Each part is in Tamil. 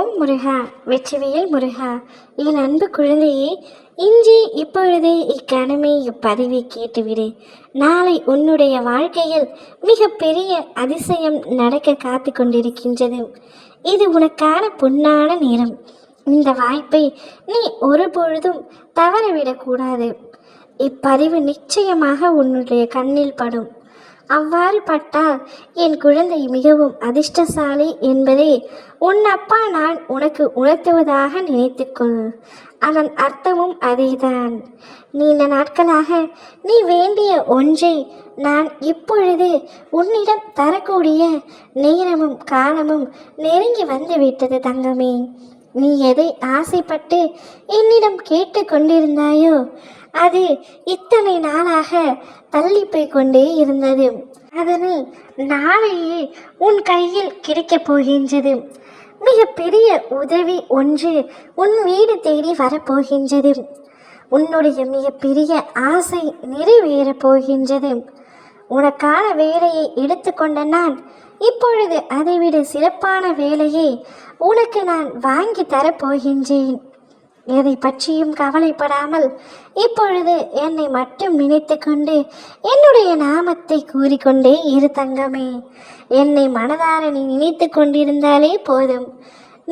ஓம் முருகா, வெற்றிவேல் முருகா. என் அன்பு குழந்தையே, இன்று இப்பொழுதே இக்கணமே இப்பதிவை கேட்டுவிடு. நாளை உன்னுடைய வாழ்க்கையில் மிக பெரிய அதிசயம் நடக்க காத்து கொண்டிருக்கின்றது. இது உனக்கான பொன்னான நேரம். இந்த வாய்ப்பை நீ ஒருபொழுதும் தவறவிடக்கூடாது. இப்பதிவு நிச்சயமாக உன்னுடைய கண்ணில் படும். அவ்வாறு பட்டால் என் குழந்தை மிகவும் அதிர்ஷ்டசாலி என்பதை உன் அப்பா நான் உனக்கு உணர்த்துவதாக நினைத்துக்கொள். அதன் அர்த்தமும் அதேதான். நீண்ட நாட்களாக நீ வேண்டிய ஒன்றை நான் இப்பொழுது உன்னிடம் தரக்கூடிய நேரமும் காலமும் நெருங்கி வந்துவிட்டது தங்கமே. நீ எதை ஆசைப்பட்டு என்னிடம் கேட்டு கொண்டிருந்தாயோ அது இத்தனை நாளாக தள்ளி போய் கொண்டே இருந்தது. அதனை நாளையே உன் கையில் கிடைக்கப் போகின்றது. மிக பெரிய உதவி ஒன்று உன் வீடு தேடி வரப்போகின்றது. உன்னுடைய மிகப்பெரிய ஆசை நிறைவேறப் போகின்றது. உனக்கான வேலையை எடுத்துக்கொண்ட நான் இப்பொழுது அதைவிட சிறப்பான வேலையை உனக்கு நான் வாங்கி தரப்போகின்றேன். எதை பற்றியும் கவலைப்படாமல் இப்பொழுது என்னை மட்டும் நினைத்து கொண்டு என்னுடைய நாமத்தை கூறிக்கொண்டே இரு தங்கமே. என்னை மனதார நீ நினைத்து கொண்டிருந்தாலே போதும்.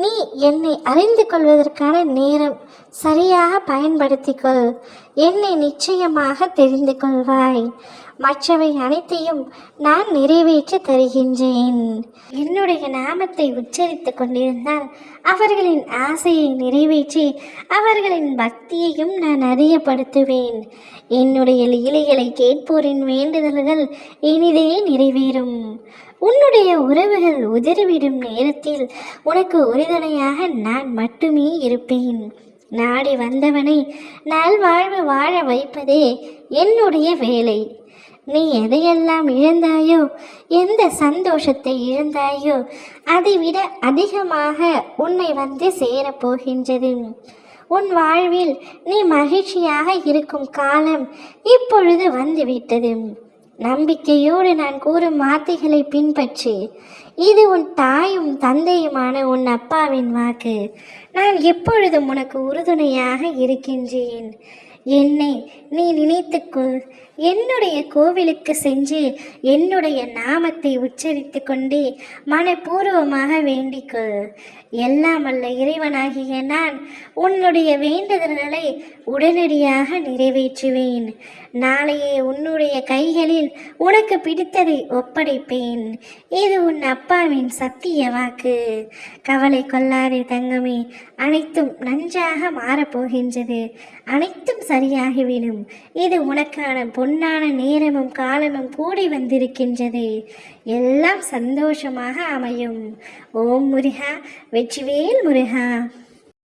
நீ என்னை அறிந்து கொள்வதற்கான நேரம் சரியாக பயன்படுத்திக்கொள். என்னை நிச்சயமாக தெரிந்து கொள்வாய். மற்றவை அனைத்தையும் நான் நிறைவேற்றி தருகின்றேன். என்னுடைய நாமத்தை உச்சரித்து கொண்டிருந்தால் அவர்களின் ஆசையை நிறைவேற்றி அவர்களின் பக்தியையும் நான் அதிகப்படுத்துவேன். என்னுடைய லீலைகளை கேட்போரின் வேண்டுதல்கள் இனிதே நிறைவேறும். உன்னுடைய உறவுகள் உதறிவிடும் நேரத்தில் உனக்கு உறுதுணையாக நான் மட்டுமே இருப்பேன். நாடி வந்தவனை நல்வாழ்வு வாழ வைப்பதே என்னுடைய வேலை. நீ எதையெல்லாம் இழந்தாயோ, எந்த சந்தோஷத்தை இழந்தாயோ அதைவிட அதிகமாக உன்னை வந்து சேரப்போகின்றது. உன் வாழ்வில் நீ மகிழ்ச்சியாக இருக்கும் காலம் இப்பொழுது வந்துவிட்டது. நம்பிக்கையோடு நான் கூறும் வார்த்தைகளை பின்பற்றி. இது உன் தாயும் தந்தையுமான உன் அப்பாவின் வாக்கு. நான் எப்பொழுதும் உனக்கு உறுதுணையாக இருக்கின்றேன். என்னை நீ நினைத்துக்கொள். என்னுடைய கோவிலுக்கு சென்று என்னுடைய நாமத்தை உச்சரித்து கொண்டே மனப்பூர்வமாக வேண்டிக்கொள். எல்லாம் அல்ல இறைவனாகிய நான் உன்னுடைய வேண்டுதல்களை உடனடியாக நிறைவேற்றுவேன். நாளையே உன்னுடைய கைகளில் உனக்கு பிடித்ததை ஒப்படைப்பேன். இது உன் அப்பாவின் சத்திய வாக்கு. கவலை கொள்ளாதே தங்கமே. அனைத்தும் நன்றாக மாறப்போகின்றது. அனைத்தும் சரியாகிவிடும். இது உனக்கான பொன்னான நேரமும் காலமும் கூடி வந்திருக்கின்றது. எல்லாம் சந்தோஷமாக அமையும். ஓம் முருகா, வெற்றிவேல் முருகா.